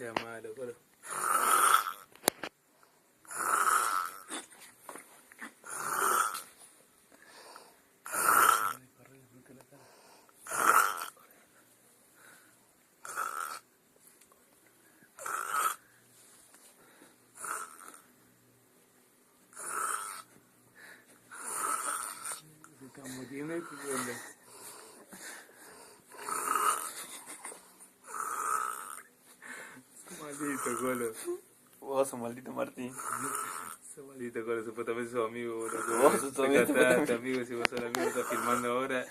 sea malo, colo. Se está muriendo el culo. Maldito colo. Vos sos maldito Martín. Ese maldito colo, supuestamente sos amigo, boludo. Vos sos tu amigo, Tu amigo, si vos sos el amigo, estás filmando ahora.